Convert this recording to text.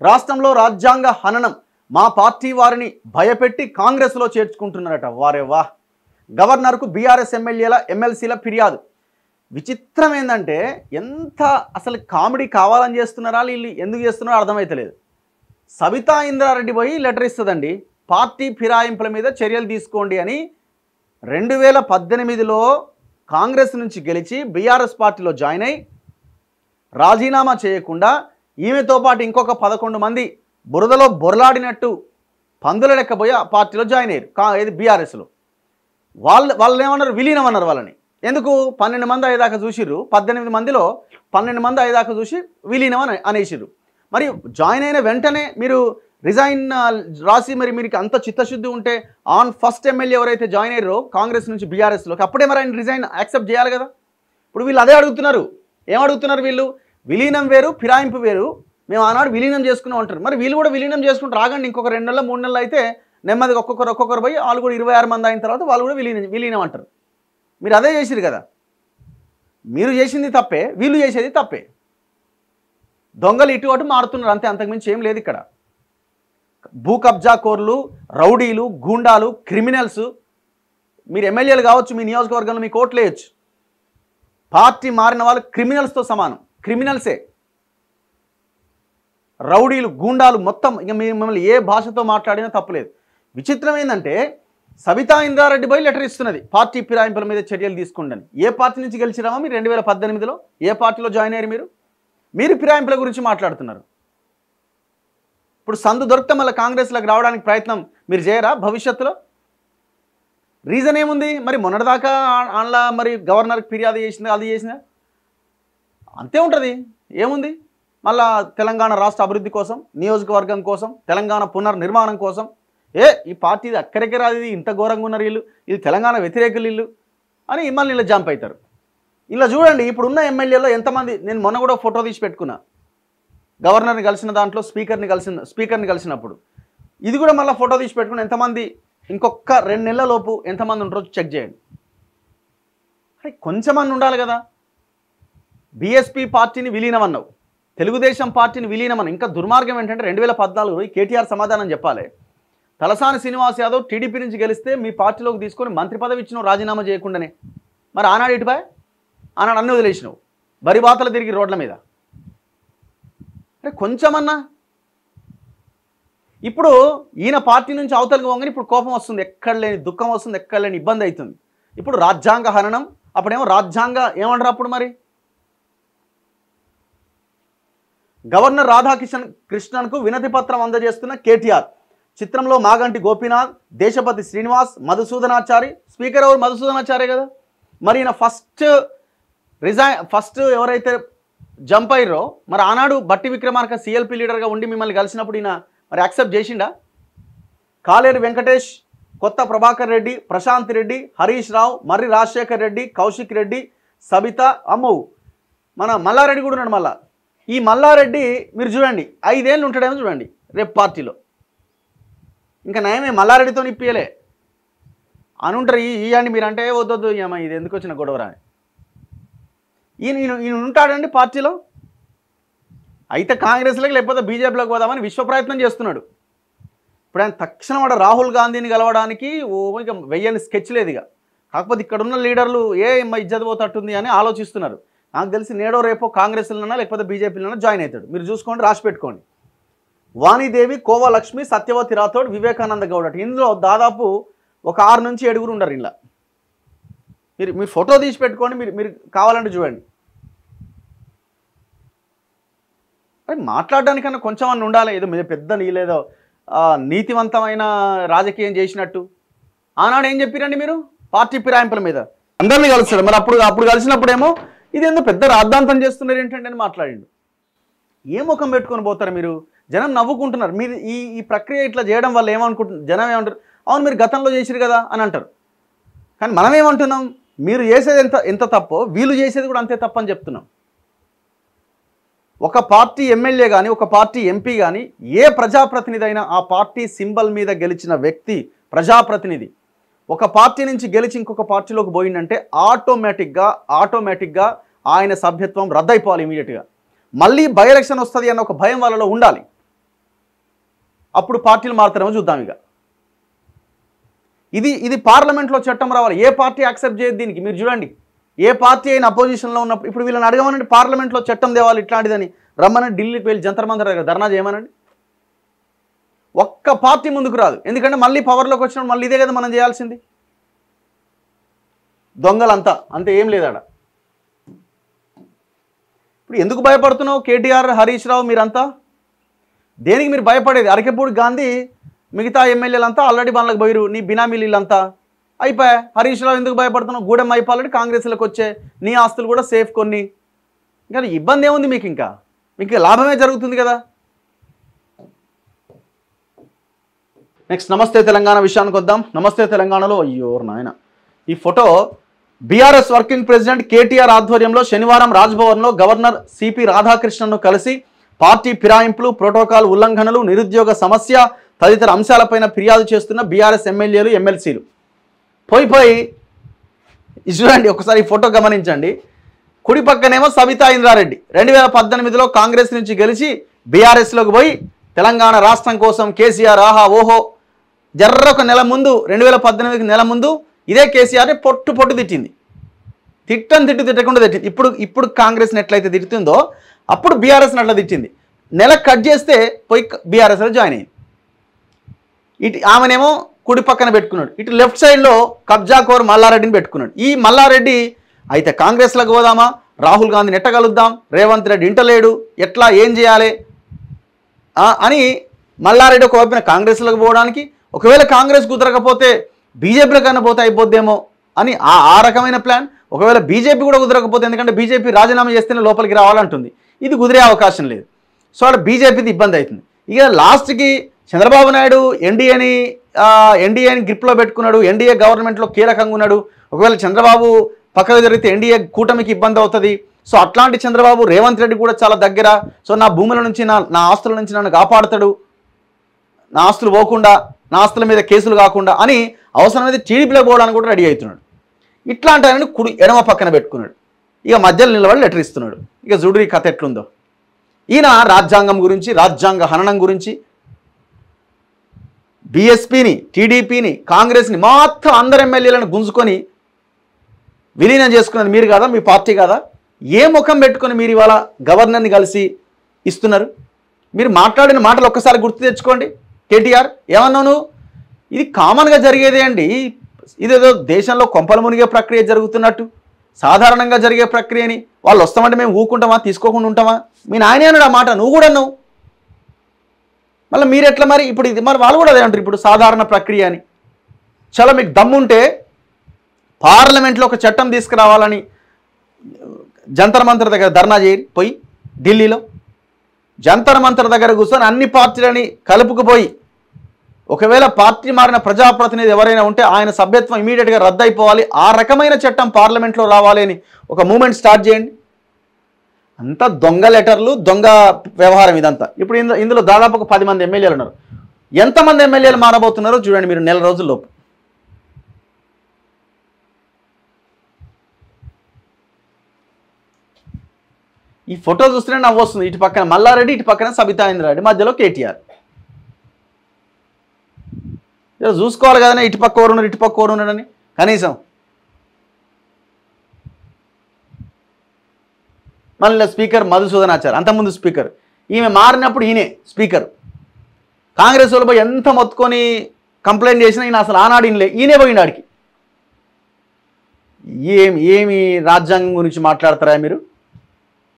రాష్ట్రంలో రాజ్యాంగ హననం, మా పార్టీ వారిని భయపెట్టి కాంగ్రెస్లో చేర్చుకుంటున్నారట. వారే వా. గవర్నర్కు బీఆర్ఎస్ ఎమ్మెల్సీల ఫిర్యాదు. విచిత్రం ఏంటంటే ఎంత అసలు కామెడీ కావాలని చేస్తున్నారా, వీళ్ళు ఎందుకు చేస్తున్నారో అర్థమైతలేదు. సబితా ఇంద్రారెడ్డి పోయి లెటర్ ఇస్తుందండి, పార్టీ ఫిరాయింపుల మీద చర్యలు తీసుకోండి అని. 2018లో కాంగ్రెస్ నుంచి గెలిచి బీఆర్ఎస్ పార్టీలో జాయిన్ అయి రాజీనామా చేయకుండా ఈమెతో పాటు ఇంకొక 11 మంది బురదలో బొరలాడినట్టు పందుల లెక్కపోయి ఆ పార్టీలో జాయిన్ అయ్యారు. ఇది బీఆర్ఎస్లో వాళ్ళు ఏమన్నారు, విలీనం అన్నారు వాళ్ళని. ఎందుకు 12 మంది అయ్యేదాకా చూసిర్రు, 18 మందిలో 12 మంది అయ్యేదాకా చూసి విలీనం అనేసిర్రు. మరి జాయిన్ అయిన వెంటనే మీరు రిజైన్ రాసి మరి మీకు అంత చిత్తశుద్ధి ఉంటే ఆన్ ఫస్ట్ ఎమ్మెల్యే ఎవరైతే జాయిన్ అయ్యారో కాంగ్రెస్ నుంచి బీఆర్ఎస్లోకి, అప్పుడే మరి ఆయన రిజైన్ యాక్సెప్ట్ చేయాలి కదా. ఇప్పుడు వీళ్ళు అదే అడుగుతున్నారు. ఏమడుగుతున్నారు వీళ్ళు? విలీనం వేరు, ఫిరాయింపు వేరు, మేము ఆనాడు విలీనం చేసుకున్నాం అంటారు. మరి వీళ్ళు కూడా విలీనం చేసుకుంటూ రాగండి, ఇంకొక 2 నెలలు 3 నెలలు అయితే నెమ్మదిగా ఒక్కొక్కరు పోయి వాళ్ళు కూడా 26 మంది అయిన తర్వాత వాళ్ళు కూడా విలీనం అంటారు. మీరు అదే చేసిరు కదా. మీరు చేసింది తప్పే, వీళ్ళు చేసేది తప్పే. దొంగలు ఇటు అటు మారుతున్నారు అంతే, అంతకుమించి ఏం లేదు ఇక్కడ. భూ కబ్జా కోర్లు, రౌడీలు, గూండాలు, క్రిమినల్స్. మీరు ఎమ్మెల్యేలు కావచ్చు, మీ నియోజకవర్గంలో మీకు ఓట్లు వేయచ్చు. పార్టీ మారిన వాళ్ళు క్రిమినల్స్తో సమానం, క్రిమినల్సే. రౌడీలు, గూండాలు మొత్తం. ఇక మిమ్మల్ని ఏ భాషతో మాట్లాడినా తప్పులేదు. విచిత్రం ఏంటంటే సబితా ఇంద్రారెడ్డి పోయి లెటర్ ఇస్తున్నది, పార్టీ ఫిరాయింపుల మీద చర్యలు తీసుకోండి. ఏ పార్టీ నుంచి గెలిచిరామా మీరు? 2018లో ఏ పార్టీలో జాయిన్ అయ్యారు మీరు ఫిరాయింపుల గురించి మాట్లాడుతున్నారు. ఇప్పుడు సందు దొరికితే మళ్ళీ కాంగ్రెస్లోకి రావడానికి ప్రయత్నం మీరు చేయరా భవిష్యత్తులో? రీజన్ ఏముంది మరి? మొన్నటిదాకా అందులో మరి గవర్నర్కి ఫిర్యాదు చేసింది, అది చేసిందా, అంతే ఉంటుంది. ఏముంది? మళ్ళా తెలంగాణ రాష్ట్ర అభివృద్ధి కోసం, నియోజకవర్గం కోసం, తెలంగాణ పునర్నిర్మాణం కోసం ఈ పార్టీ అక్కడికి రాదు, ఇది ఇంత ఘోరంగా ఉన్నారు వీళ్ళు, ఇది తెలంగాణ వ్యతిరేకులు వీళ్ళు అని మళ్ళీ ఇలా జంప్ అవుతారు. ఇలా చూడండి, ఇప్పుడున్న ఎమ్మెల్యేలో ఎంతమంది. నేను మొన్న కూడా ఫోటో తీసి పెట్టుకున్నా, గవర్నర్ని కలిసిన దాంట్లో స్పీకర్ని కలిసినప్పుడు. ఇది కూడా మళ్ళీ ఫోటో తీసి పెట్టుకుని ఎంతమంది ఇంకొక 2 నెలల లోపు ఎంతమంది ఉంటారో చెక్ చేయండి. అరే కొంచెమంది ఉండాలి కదా. బీఎస్పీ పార్టీని విలీనం అన్నావు, తెలుగుదేశం పార్టీని విలీనమని. ఇంకా దుర్మార్గం ఏంటంటే 2014 కేటీఆర్ సమాధానం చెప్పాలి. తలసాని శ్రీనివాస్ యాదవ్ టీడీపీ నుంచి గెలిస్తే మీ పార్టీలోకి తీసుకొని మంత్రి పదవి ఇచ్చినావు రాజీనామా చేయకుండానే. మరి ఆనాడు ఇటుపై ఆనాడు అన్నీ వదిలేసినావు, బరిబాతలు తిరిగి రోడ్ల మీద. అరే కొంచెమన్నా. ఇప్పుడు ఈయన పార్టీ నుంచి అవతలకు పోగానే ఇప్పుడు కోపం వస్తుంది, ఎక్కడ లేని దుఃఖం వస్తుంది, ఎక్కడ లేని ఇబ్బంది అవుతుంది. ఇప్పుడు రాజ్యాంగ హననం, అప్పుడేమో రాజ్యాంగ ఏమంటారు అప్పుడు మరి? గవర్నర్ రాధాకృష్ణన్కు వినతి పత్రం అందజేస్తున్న కేటీఆర్. చిత్రంలో మాగంటి గోపీనాథ్, దేశపతి శ్రీనివాస్, మధుసూదనాచారి. స్పీకర్ ఎవరు? మధుసూదనాచారి కదా. మరి ఈయన ఫస్ట్ ఎవరైతే జంప్ అయ్యారో మరి ఆనాడు బట్టి విక్రమార్క సిఎల్పి లీడర్గా ఉండి మిమ్మల్ని కలిసినప్పుడు ఈయన మరి యాక్సెప్ట్ చేసిండా? కాలేరు వెంకటేష్, కొత్త ప్రభాకర్ రెడ్డి, ప్రశాంత్ రెడ్డి, హరీష్ రావు, మర్రి రాజశేఖర్ రెడ్డి, కౌశిక్ రెడ్డి, సబిత, అమ్మవు, మన మల్లారెడ్డి కూడా ఉన్నాడు. మళ్ళా ఈ మల్లారెడ్డి మీరు చూడండి 5 ఏళ్ళు ఉంటాడేమో చూడండి రేపు పార్టీలో. ఇంకా నయమే మల్లారెడ్డితో ఇప్పియలే అని ఉంటారు. ఇవ్వండి మీరు అంటే వద్దొద్దు, ఏమో ఇది ఎందుకు వచ్చిన గొడవరా అని. ఈయన ఉంటాడండి పార్టీలో. అయితే కాంగ్రెస్లోకి లేకపోతే బీజేపీలోకి పోదామని విశ్వ ప్రయత్నం చేస్తున్నాడు. ఇప్పుడు ఆయన తక్షణం వాడు రాహుల్ గాంధీని కలవడానికి ఇక వెయ్యని స్కెచ్ లేదు. ఇక కాకపోతే ఇక్కడున్న లీడర్లు ఇజ్జత్ పోతట్టుంది అని ఆలోచిస్తున్నారు. నాకు తెలిసి నేడో రేపో కాంగ్రెస్లోనా లేకపోతే బీజేపీలోనా జాయిన్ అవుతాడు. మీరు చూసుకోండి, రాసి పెట్టుకోండి. వాణిదేవి, కోవలక్ష్మి, సత్యవతి రాథోడ్, వివేకానంద గౌడ్. ఇందులో దాదాపు ఒక 6 నుంచి 7 ఉండరు. ఇలా మీరు ఫోటో తీసి పెట్టుకోండి, మీరు కావాలంటే చూడండి. అరే మాట్లాడడానికన్నా కొంచెం అన్న ఉండాలి. ఏదో మీద పెద్ద నీలేదో నీతివంతమైన రాజకీయం చేసినట్టు. ఆనాడు ఏం చెప్పారండి మీరు? పార్టీ ఫిరాయింపుల మీద అందరినీ కలుస్తారు. మరి అప్పుడు కలిసినప్పుడేమో ఇదేందో పెద్ద రాద్ధాంతం చేస్తున్నారు ఏంటంటే అని మాట్లాడిండు. ఏ ముఖం పెట్టుకొని పోతారు మీరు? జనం నవ్వుకుంటున్నారు. మీరు ఈ ప్రక్రియ ఇట్లా చేయడం వల్ల ఏమనుకుంటున్నారు? జనం ఏమంటారు? అవును మీరు గతంలో చేసిరు కదా అని అంటారు. కానీ మనం ఏమంటున్నాం? మీరు చేసేది ఎంత తప్పో వీళ్ళు చేసేది కూడా అంతే తప్పని చెప్తున్నాం. ఒక పార్టీ ఎమ్మెల్యే కానీ ఒక పార్టీ ఎంపీ కానీ ఏ ప్రజాప్రతినిధి అయినా ఆ పార్టీ సింబల్ మీద గెలిచిన వ్యక్తి ప్రజాప్రతినిధి ఒక పార్టీ నుంచి గెలిచి ఇంకొక పార్టీలోకి పోయిందంటే ఆటోమేటిక్గా ఆయన సభ్యత్వం రద్దయిపోవాలి ఇమీడియట్గా. మళ్ళీ బై ఎలక్షన్ వస్తుంది అన్న ఒక భయం వాళ్ళలో ఉండాలి. అప్పుడు పార్టీలు మారుతారేమో చూద్దాం. ఇక ఇది పార్లమెంట్లో చట్టం రావాలి. ఏ పార్టీ యాక్సెప్ట్ చేయదు దీనికి. మీరు చూడండి, ఏ పార్టీ అయినా అపోజిషన్లో ఉన్నప్పుడు ఇప్పుడు వీళ్ళని అడగమనండి, పార్లమెంట్లో చట్టం తేవాలి ఇట్లాంటిదని, రమ్మని ఢిల్లీకి వెళ్ళి జంతర్ మంతర్ దగ్గర ధర్నా చేయమనండి. ఒక్క పార్టీ ముందుకు రాదు. ఎందుకంటే మళ్ళీ పవర్లోకి వచ్చినప్పుడు మళ్ళీ ఇదే కదా మనం చేయాల్సింది. దొంగలంతా అంతే, ఏం లేదాడ. ఇప్పుడు ఎందుకు భయపడుతున్నావు కేటీఆర్, హరీష్ రావు, మీరంతా దేనికి మీరు భయపడేది? అరకెపూడి గాంధీ మిగతా ఎమ్మెల్యేలంతా ఆల్రెడీ బండ్లకు పోయిరు, నీ బినామీలు వీళ్ళంతా అయిపోయా. హరీష్ రావు ఎందుకు భయపడుతున్నావు? గూడెం అయిపోవాలంటే కాంగ్రెస్లోకి వచ్చే, నీ ఆస్తులు కూడా సేఫ్ కొన్ని. ఇంకా ఇబ్బంది ఏముంది మీకు? మీకు లాభమే జరుగుతుంది కదా. నెక్స్ట్ నమస్తే తెలంగాణ విషయానికి వద్దాం. నమస్తే తెలంగాణలో అయ్యో నాయన, ఈ photo BRS working president KTR ఆధ్వర్యంలో శనివారం రాజ్భవన్లో గవర్నర్ సిపి రాధాకృష్ణన్ను కలిసి పార్టీ ఫిరాయింపులు, ప్రోటోకాల్ ఉల్లంఘనలు, నిరుద్యోగ సమస్య తదితర అంశాలపైన ఫిర్యాదు చేస్తున్న బీఆర్ఎస్ ఎమ్మెల్యేలు, ఎమ్మెల్సీలు పోయి చూడండి ఒకసారి ఈ ఫోటో గమనించండి. కుడి పక్కనేమో సబితా ఇంద్రారెడ్డి 2018లో కాంగ్రెస్ నుంచి గెలిచి బీఆర్ఎస్లోకి పోయి తెలంగాణ రాష్ట్రం కోసం కేసీఆర్ ఆహా ఓహో జర్రొక నెల ముందు 2018కి నెల ముందు ఇదే కేసీఆర్ని పొట్టు తిట్టింది. తిట్టకుండా తిట్టింది. ఇప్పుడు కాంగ్రెస్ని ఎట్లయితే తిడుతుందో అప్పుడు బీఆర్ఎస్ని అట్లా తిట్టింది. నెల కట్ చేస్తే పోయి బీఆర్ఎస్లో జాయిన్ అయింది. ఆమెనేమో కుడి పక్కన పెట్టుకున్నాడు. ఇటు లెఫ్ట్ సైడ్లో కబ్జా కోర్ మల్లారెడ్డిని పెట్టుకున్నాడు. ఈ మల్లారెడ్డి అయితే కాంగ్రెస్లోకి పోదామా, రాహుల్ గాంధీని ఎట్టగలుద్దాం, రేవంత్ రెడ్డి ఇంటలేడు, ఎట్లా ఏం చేయాలి అని మల్లారెడ్డి ఒకవైపున కాంగ్రెస్లోకి పోవడానికి, ఒకవేళ కాంగ్రెస్ కుదరకపోతే బీజేపీలో కన్నా పోతే అయిపోద్దేమో అని ఆ రకమైన ప్లాన్. ఒకవేళ బీజేపీ కూడా కుదరకపోతే, ఎందుకంటే బీజేపీ రాజీనామా చేస్తేనే లోపలికి రావాలంటుంది, ఇది కుదిరే అవకాశం లేదు. సో అక్కడ బీజేపీది ఇబ్బంది అవుతుంది. ఇక లాస్ట్కి చంద్రబాబు నాయుడు ఎన్డీఏని గ్రిప్లో పెట్టుకున్నాడు, ఎన్డీఏ గవర్నమెంట్లో కీలకంగా ఉన్నాడు. ఒకవేళ చంద్రబాబు పక్కకు జరిగితే ఎన్డీఏ కూటమికి ఇబ్బంది అవుతుంది. సో అట్లాంటి చంద్రబాబు రేవంత్ రెడ్డి కూడా చాలా దగ్గర. సో నా భూముల నుంచి నా ఆస్తుల నుంచి నన్ను కాపాడుతాడు, నా ఆస్తులు పోకుండా, నా ఆస్తుల మీద కేసులు కాకుండా అని అవసరమైతే టీడీపీలో పోవడానికి కూడా రెడీ అవుతున్నాడు. ఇట్లాంటి ఆయనను ఎడమ పక్కన పెట్టుకున్నాడు. ఇక మధ్యలో నిలబడి లెటర్ ఇస్తున్నాడు. ఇక జుడి కథ ఎట్లుందో. ఈయన రాజ్యాంగం గురించి, రాజ్యాంగ హననం గురించి బీఎస్పీని, టీడీపీని, కాంగ్రెస్ని మొత్తం అందరు ఎమ్మెల్యేలను గుంజుకొని విలీనం చేసుకున్నది మీరు కాదా? మీ పార్టీ కాదా? ఏ ముఖం పెట్టుకొని మీరు ఇవాళ గవర్నర్ని కలిసి ఇస్తున్నారు? మీరు మాట్లాడిన మాటలు ఒక్కసారి గుర్తు తెచ్చుకోండి. కేటీఆర్ ఏమన్నావు నువ్వు? ఇది కామన్గా జరిగేదే అండి. ఇదేదో దేశంలో కొంపలు మునిగే ప్రక్రియ జరుగుతున్నట్టు, సాధారణంగా జరిగే ప్రక్రియని వాళ్ళు వస్తామంటే మేము ఊకుంటామా, తీసుకోకుండా ఉంటామా? మీ నాయనే అన్నాడు ఆ మాట, నువ్వు కూడా అన్నావు. మళ్ళీ మీరు ఎట్లా మరి? ఇప్పుడు ఇది మరి వాళ్ళు కూడా అదే అంటారు ఇప్పుడు సాధారణ ప్రక్రియ అని. చాలా మీకు దమ్ముంటే పార్లమెంట్లో ఒక చట్టం తీసుకురావాలని జంతర్ మంతర్ దగ్గర ధర్నా చేయి పోయి, ఢిల్లీలో జంతర్ మంతర్ దగ్గర కూర్చొని అన్ని పార్టీలని కలుపుకుపోయి, ఒకవేళ పార్టీ మారిన ప్రజాప్రతినిధి ఎవరైనా ఉంటే ఆయన సభ్యత్వం ఇమీడియట్గా రద్దు అయిపోవాలి, ఆ రకమైన చట్టం పార్లమెంట్లో రావాలి అని ఒక మూమెంట్ స్టార్ట్ చేయండి. అంతా దొంగ లెటర్లు, దొంగ వ్యవహారం ఇదంతా. ఇప్పుడు ఇందులో దాదాపు ఒక 10 మంది ఎమ్మెల్యేలు ఉన్నారు. ఎంతమంది ఎమ్మెల్యేలు మారబోతున్నారో చూడండి మీరు నెల రోజుల్లోపు. ఈ ఫోటో చూస్తేనే నవ్వు వస్తుంది. ఇటు పక్కన మల్లారెడ్డి, ఇటు పక్కన సబితా ఇంద్రారెడ్డి, మధ్యలో కేటీఆర్. చూసుకోవాలి కదనే, ఇటు పక్క ఎవరు ఉన్నారు, ఇటు పక్క ఎవరు ఉన్నాడని కనీసం. మళ్ళీ స్పీకర్ మధుసూదనాచారి, అంతకుముందు స్పీకర్. ఈమె మారినప్పుడు ఈయనే స్పీకర్. కాంగ్రెస్ వాళ్ళు పోయి ఎంత మొత్తుకొని కంప్లైంట్ చేసినా ఈయన అసలు ఆనాడు ఈయనే పోయిండు ఆడికి. ఏమి రాజ్యాంగం గురించి మాట్లాడతారా మీరు?